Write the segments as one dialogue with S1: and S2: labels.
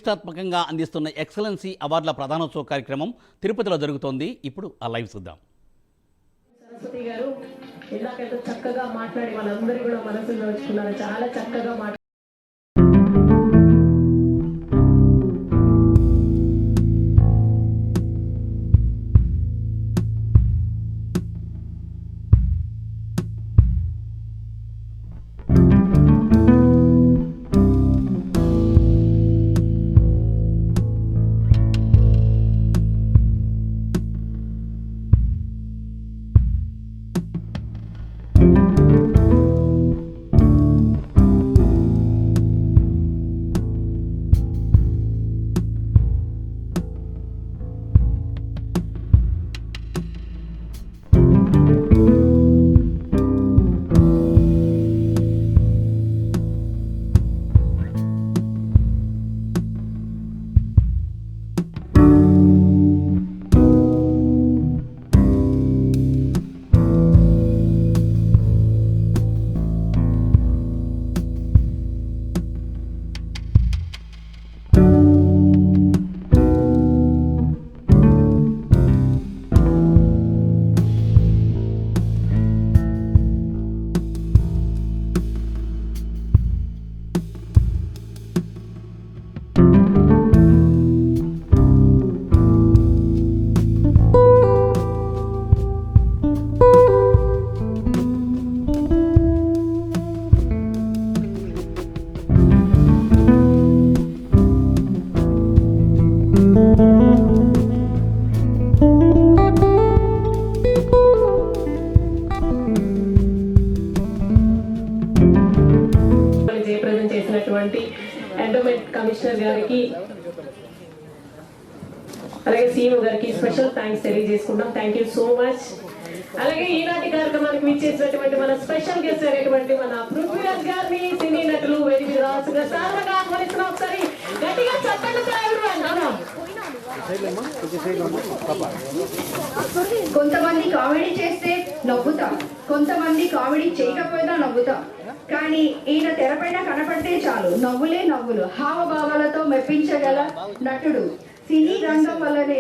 S1: ప్రతిష్టాత్మకంగా అందిస్తున్న ఎక్సలెన్సీ అవార్డుల ప్రధానోత్సవ కార్యక్రమం తిరుపతిలో జరుగుతోంది. ఇప్పుడు ఆ లైవ్ చూద్దాం.
S2: సరస్వతి గారు ఇందాకైతే చక్కగా మాట్లాడి వాళ్ళందరూ కూడా మనసులో వచ్చుకున్నారు. చాలా చక్కగా జయప్రదం చేసినటువంటి ఎండోమెంట్ కమిషనర్ గారికి అలాగే సీఎం గారికి స్పెషల్ థ్యాంక్స్ తెలియజేసుకుంటాం. Thank you so much. అలాగే ఈనాటి కార్యక్రమానికి విచ్చేసినటువంటి మన స్పెషల్ గెస్ట్ అయినటువంటి మన పృథ్వీరాజ్ గారిని సినీ నటులు వేదిక రావాల్సిన సాధారణంగా ఆహ్వానిస్తున్నాం. ఒకసారి గట్టిగా చెప్పండి.
S3: కొంతమంది కామెడీ చేస్తే నవ్వుతాం, కొంతమంది కామెడీ చేయకపోయినా నవ్వుతాం. కానీ ఈయన తెరపైన కనపడితే చాలు నవ్వులే నవ్వులు. హావభావాలతో మెప్పించగల నటుడు. సినీ రంగం వల్లనే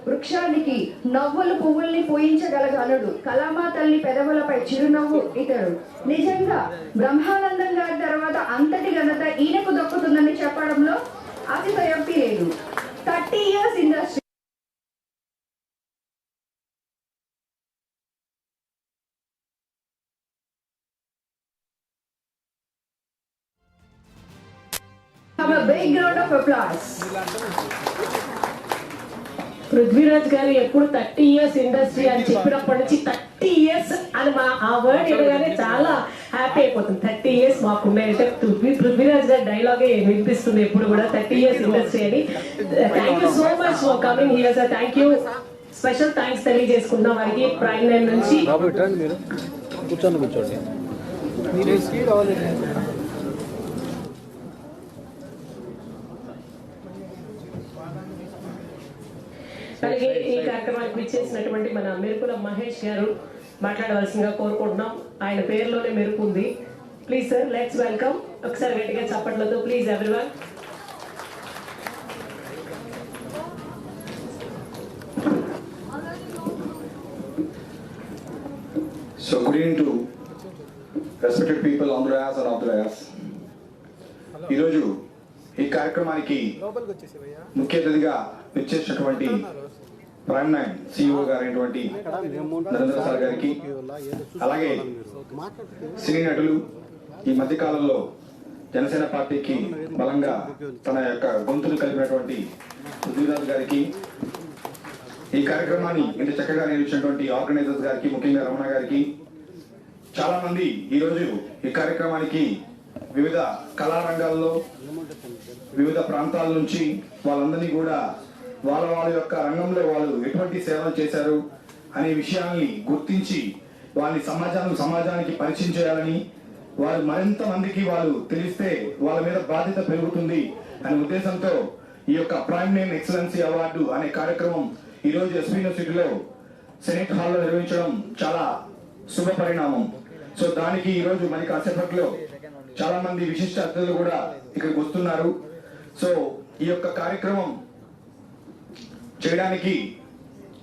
S3: వృక్షానికి నవ్వులు పువ్వుల్ని పూయించగల గనుడు. కళామా తల్లి పెదవులపై చిరునవ్వు ఇతడు. నిజంగా బ్రహ్మానందం గారి తర్వాత అంతటి ఘనత ఈయనకు దక్కుతుందని చెప్పడంలో అతిశయోక్తి లేదు. 30 years industry. Have a big round of applause.
S2: Prithviraj గారు ఎప్పుడు 30 years ఇండస్ట్రీ అని చెప్పినప్పటి నుంచి 30 years అని ఆ వర్డ్ వినగానే చాలా హ్యాపీ అయిపోతుంది. 30 years మాకున్నాయంటే పృథ్వీరాజ్ గారి డైలాగే వినిపిస్తుంది ఎప్పుడు కూడా, 30 years ఇండస్ట్రీ అని. Thank you so much for coming here sir. Thank you. Special thanks తెలియజేసుకుందాం వారికి. ప్రైమ్ లైన్ నుంచి కూర్చోండి. అలాగే ఈ కార్యక్రమానికి విచ్చేసినటువంటి మన మెరుపుల మహేష్ గారు మాట్లాడవలసిందిగా కోరుకుంటున్నాం. ఆయన పేరులోనే మెరుపు ఉంది. Please sir, let's welcome. ఒకసారి గట్టిగా చప్పట్లతో please everyone.
S4: So good evening to respected people on the dais and off the dais. ఈరోజు ఈ కార్యక్రమానికి ముఖ్య అతిథిగా విచ్చేసినటువంటి ప్రైమ్ నైన్ CEO గారైనటువంటి నరేంద్ర సార్ గారికి, అలాగే సినీ నటులు ఈ మధ్యకాలంలో జనసేన పార్టీకి బలంగా తన యొక్క గొంతును కలిపినటువంటి పృథ్వీరాజ్ గారికి, ఈ కార్యక్రమాన్ని ఇంత చక్కగా నిర్వహించినటువంటి ఆర్గనైజర్స్ గారికి, ముఖ్యంగా రమణ గారికి, చాలా మంది ఈరోజు ఈ కార్యక్రమానికి వివిధ కళారంగాల్లో వివిధ ప్రాంతాల నుంచి వాళ్ళందరినీ కూడా వాళ్ళ యొక్క రంగంలో వాళ్ళు ఎటువంటి సేవలు చేశారు అనే విషయాల్ని గుర్తించి వాళ్ళని సమాజానికి పరిచయం చేయాలని, వాళ్ళు మరింత మందికి వాళ్ళు తెలిస్తే వాళ్ళ మీద బాధ్యత పెరుగుతుంది అనే ఉద్దేశంతో ఈ యొక్క ప్రైమ్ నైన్ ఎక్సలెన్సీ అవార్డు అనే కార్యక్రమం ఈ రోజు ఎస్వి యూనివర్సిటీలో సెనేట్ హాల్లో నిర్వహించడం చాలా శుభ పరిణామం. సో దానికి ఈ రోజు మరి కాసేపట్లో చాలా మంది విశిష్ట అతిథులు కూడా ఇక్కడికి వస్తున్నారు. సో ఈ యొక్క కార్యక్రమం చేయడానికి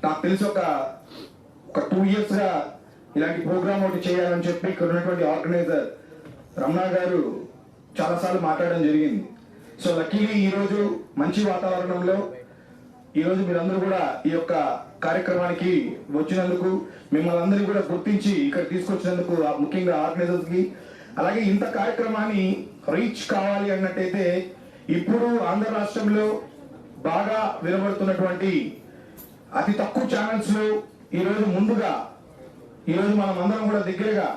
S4: నాకు తెలిసి ఒక 2 years గా ఇలాంటి ప్రోగ్రామ్ ఒకటి చేయాలని చెప్పి ఇక్కడ ఉన్నటువంటి ఆర్గనైజర్ రమణ గారు చాలాసార్లు మాట్లాడడం జరిగింది. సో లక్కీలీ ఈరోజు మంచి వాతావరణంలో ఈరోజు మీరందరూ కూడా ఈ యొక్క కార్యక్రమానికి వచ్చినందుకు, మిమ్మల్ని అందరినీ కూడా గుర్తించి ఇక్కడ తీసుకొచ్చినందుకు ముఖ్యంగా ఆర్గనైజర్స్కి, అలాగే ఇంత కార్యక్రమాన్ని రీచ్ కావాలి అన్నట్టయితే ఇప్పుడు ఆంధ్ర రాష్ట్రంలో బాగా వినబడుతున్నటువంటి అతి తక్కువ ఛానల్స్ లో ఈరోజు ముందుగా ఈరోజు మనం అందరం కూడా దగ్గరగా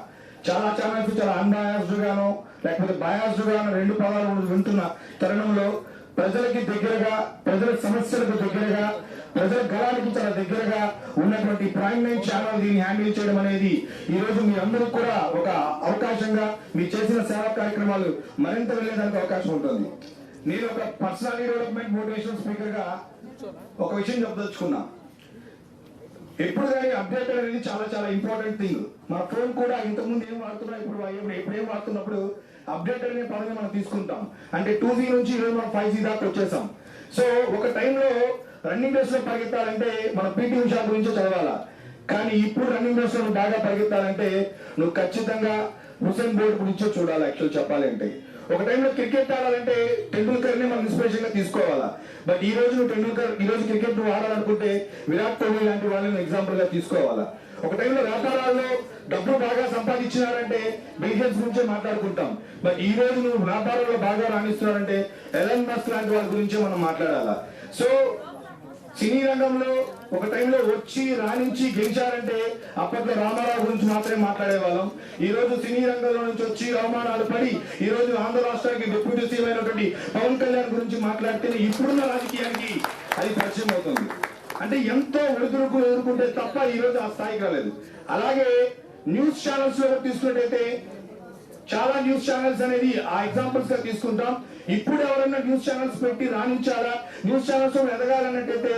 S4: చాలా ఛానల్స్ చాలా అన్బయాస్డ్ గానో లేకపోతే బయాస్డ్ గానో 2 పదాలు వింటున్న తరుణంలో ప్రజలకి దగ్గరగా, ప్రజల సమస్యలకు దగ్గరగా, ప్రజల గళానికి చాలా దగ్గరగా ఉన్నటువంటి ప్రైమ్ 9 ఛానల్ దీన్ని హ్యాండిల్ చేయడం అనేది ఈ రోజు మీ అందరూ కూడా ఒక అవకాశంగా మీ చేసిన సేవా కార్యక్రమాలు మరింత వెళ్ళేదానికి అవకాశం ఉంటుంది. నేను ఒక పర్సనాలిటీ డెవలప్మెంట్ మోటివేషన్ స్పీకర్ గా ఒక విషయం చెప్పదలుచుకున్నా. ఎప్పుడు కానీ అప్డేట్ అనేది చాలా చాలా ఇంపార్టెంట్ థింగ్. మన ఫోన్ కూడా ఇంతకుముందు ఏం వాడుతున్నా ఇప్పుడు ఏం వాడుతున్నప్పుడు అప్డేట్ అనే పదవి మనం తీసుకుంటాం. అంటే 2G నుంచి ఈరోజు మనం 5G దాకా వచ్చేసాం. సో ఒక టైంలో రన్నింగ్ రేస్ లో పరిగెత్తాలంటే మనం PT ఉషా గురించి చదవాలా, కానీ ఇప్పుడు రన్నింగ్ రేస్ లో బాగా పరిగెత్తాలంటే నువ్వు ఖచ్చితంగా హుసేన్ బోల్ట్ గురించో చూడాలి. యాక్చువల్ చెప్పాలంటే ఒక టైంలో క్రికెట్ ఆడాలంటే టెండూల్కర్ ని మనం ఇన్స్పిరేషన్ గా తీసుకోవాలా. బట్ ఈ రోజు ఈ రోజు క్రికెట్ నువ్వు ఆడాలనుకుంటే విరాట్ కోహ్లీ లాంటి వాళ్ళని ఎగ్జాంపుల్ గా తీసుకోవాలా. ఒక టైంలో వ్యాపారాల్లో డబ్బులు బాగా సంపాదించినారంటే బిల్ గేట్స్ గురించే మాట్లాడుకుంటాం. బట్ ఈ రోజు నువ్వు వ్యాపారంలో బాగా రాణిస్తున్నారంటే ఎలన్ మస్క్ లాంటి వాళ్ళ గురించే మనం మాట్లాడాలా. సో సినీ రంగంలో ఒక టైంలో వచ్చి రాణించి గెలిచారంటే అప్పట్లో రామారావు గురించి మాత్రమే మాట్లాడేవాళ్ళం. ఈ రోజు సినీ రంగంలో నుంచి వచ్చి అవమానాలు పడి ఈ రోజు ఆంధ్ర రాష్ట్రానికి డిప్యూటీ సీఎం అయినటువంటి పవన్ కళ్యాణ్ గురించి మాట్లాడితే ఇప్పుడున్న రాజకీయానికి అది పరిచయం అవుతుంది. అంటే ఎంతో ఎదుర్కొంటే తప్ప ఈ రోజు ఆ స్థాయికి రాలేదు. అలాగే న్యూస్ ఛానల్స్ లో తీసుకున్నట్టయితే చాలా న్యూస్ ఛానల్స్ అనేది ఆ ఎగ్జాంపుల్స్ గా తీసుకుంటాం. ఇప్పుడు ఎవరైనా న్యూస్ ఛానల్స్ పెట్టి రాణించాలా, న్యూస్ ఛానల్స్ ఎదగాలన్నట్టయితే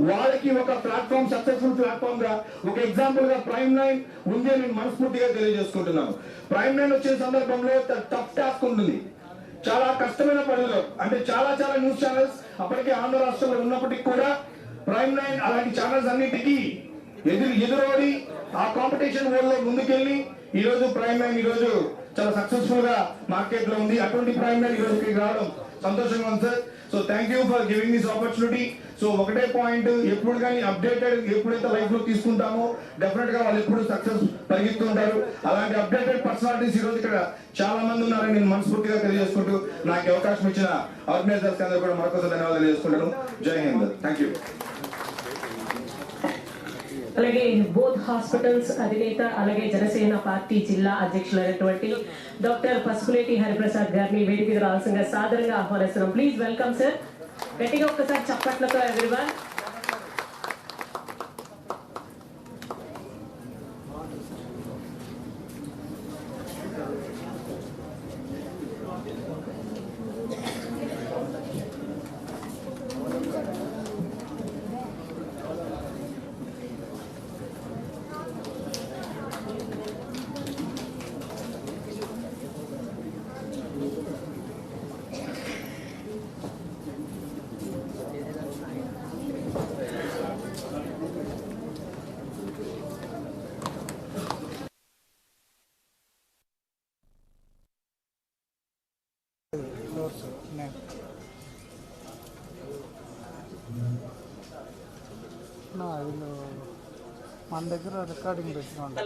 S4: వాళ్ళకి ఒక ప్లాట్ఫామ్, సక్సెస్ఫుల్ ప్లాట్ఫామ్ గా ఒక ఎగ్జాంపుల్ గా ప్రైమ్ 9 ఉంది అని నేను మనస్ఫూర్తిగా తెలియజేసుకుంటున్నాను. ప్రైమ్ 9 వచ్చే సందర్భంలో టఫ్ టాస్క్ ఉంటుంది, చాలా కష్టమైన పనులు. అంటే చాలా చాలా న్యూస్ ఛానల్స్ అప్పటికే ఆంధ్ర రాష్ట్రంలో ఉన్నప్పటికీ కూడా ప్రైమ్ 9 అలాంటి ఛానల్స్ అన్నిటికీ ఎదురోడి ఆ కాంపిటీషన్ వరల్డ్ లో ముందుకెళ్ళి ఈ రోజు ప్రైమ్ 9 ఈ రోజు చాలా సక్సెస్ఫుల్ గా మార్కెట్ లో ఉంది. అటువంటి ప్రైమ్ 9 ఈ రోజు రావడం సంతోషంగా ఉంది sir. So thank you for giving this opportunity. So ఒకటే పాయింట్, ఎప్పుడు కానీ అప్డేటెడ్ ఎప్పుడైతే లైఫ్ లో తీసుకుంటామో డెఫినెట్ గా వాళ్ళు ఎప్పుడు సక్సెస్ పరిగెత్తుంటారు. అలాంటి అప్డేటెడ్ పర్సనాలిటీస్ ఈ రోజు ఇక్కడ చాలా మంది ఉన్నారని నేను మనస్ఫూర్తిగా తెలియజేసుకుంటూ నాకు అవకాశం ఇచ్చిన ఆర్గనైజర్స్ అందరూ కూడా మరొకసారి ధన్యవాదాలు తెలియజేసుకుంటాను. జై హింద్. Thank you.
S2: అలాగే బోత్ హాస్పిటల్స్ అధినేత అలాగే జనసేన పార్టీ జిల్లా అధ్యక్షులైనటువంటి డాక్టర్ పసుపులేటి హరిప్రసాద్ గారిని వేదికకు రావాల్సిందిగా సాదరంగా ఆహ్వానిస్తున్నాం. Please welcome sir. గట్టిగా ఒక్కసారి చప్పట్లతో ఎవ్రీవన్.
S5: వీళ్ళు మన దగ్గర రికార్డింగ్ పెట్టుకోండి.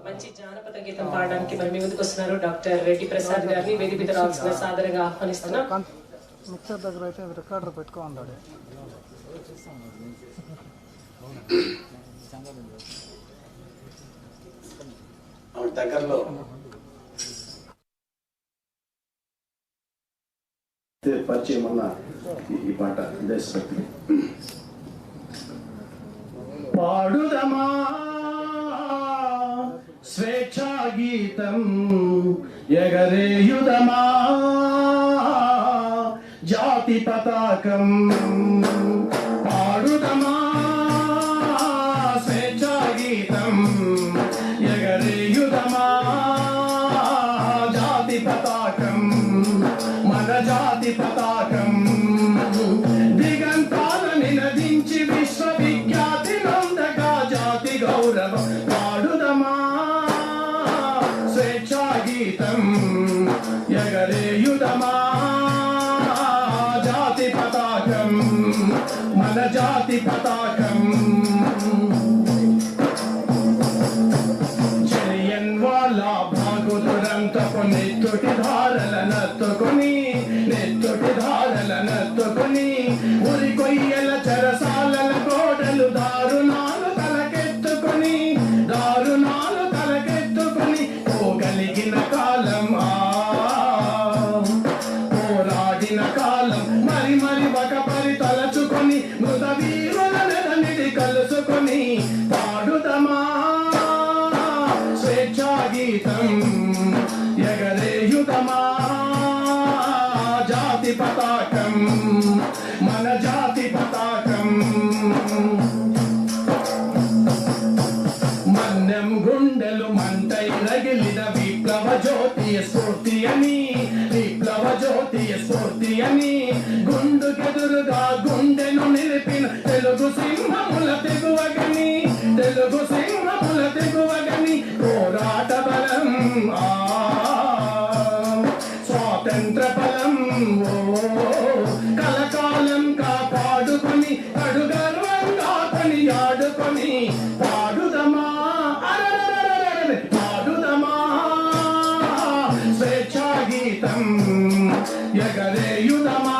S2: మంచి జానపద గీతం పాడడానికి మరి మీ ముందుకు వస్తున్నారు డాక్టర్ రెడ్డి ప్రసాద్ గారిని వేదిక రావాల్సిన సాదరంగా ఆహ్వానిస్తున్నాం.
S5: మిక్సర్ దగ్గర అయితే రికార్డర్ పెట్టుకోండి.
S4: దగ్గరలో పరిచయం అన్న ఈ పాట దేశభక్తి. పాడుదమా స్వేచ్ఛా గీతం, ఎగరేయుదమా జాతి పతాకం. పాడుదమా స్వేచ్ఛా గీతం, ఎగరేయుదమా జాతి పతాకం, మన జాతి పతాకం.
S6: పాడుకొని పాడుదమా స్వేచ్ఛా గీతం ఎగరేయుదమా జాతి పతాకం మన జాతి పతాకం మన్నెం గుండెలు మంటై రగిలిన విప్లవ జ్యోతి స్ఫూర్తి అని విప్లవ జ్యోతి స్ఫూర్తి అని గుండుకెదురుగా గుండెను నిలిపిన తెలుగు సింహముల తెగువగని తెలుగు సింహముల తెగువగని పోరాట బలం స్వాతంత్ర బలం కలకాలం కాపాడుకొని అడుగర్వంగా కొనియాడుకొని పాడుదమా పాడుదమా స్వేచ్ఛా గీతం ఎగరేయుదమా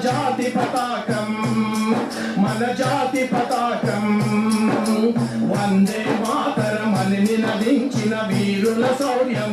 S6: జాతి పతాకం మన జాతి పతాకం వందే మాతరమని నినదించిన వీరుల శౌర్యం